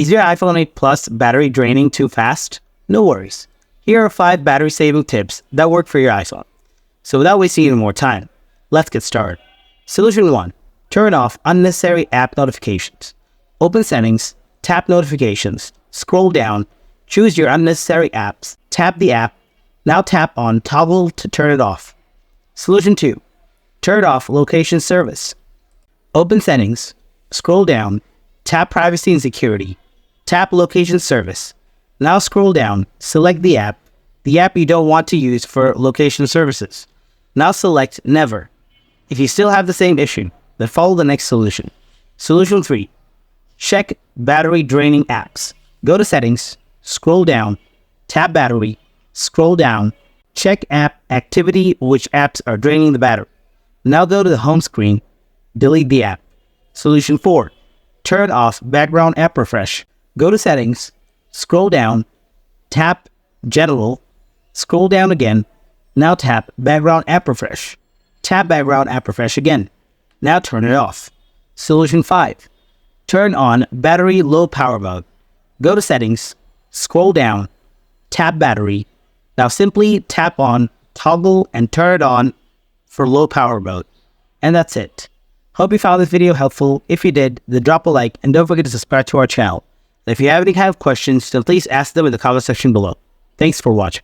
Is your iPhone 8 Plus battery draining too fast? No worries. Here are 5 battery saving tips that work for your iPhone. So without wasting any more time, let's get started. Solution 1. Turn off unnecessary app notifications. Open Settings, tap Notifications, scroll down, choose your unnecessary apps, tap the app, now tap on Toggle to turn it off. Solution 2. Turn off Location Service. Open Settings, scroll down, tap Privacy and Security, tap Location Service. Now scroll down, select the app you don't want to use for location services. Now select Never. If you still have the same issue, then follow the next solution. Solution 3. Check battery draining apps. Go to Settings, scroll down, tap Battery, scroll down, check app activity, which apps are draining the battery. Now go to the home screen, delete the app. Solution 4. Turn off background app refresh. Go to Settings, scroll down, tap General, scroll down again, now tap background app refresh. Tap background app refresh again. Now turn it off. Solution 5. Turn on battery low power mode. Go to Settings, scroll down, tap Battery. Now simply tap on Toggle and turn it on for low power mode. And that's it. Hope you found this video helpful. If you did, then drop a like and don't forget to subscribe to our channel. If you have any kind of questions, then please ask them in the comment section below. Thanks for watching.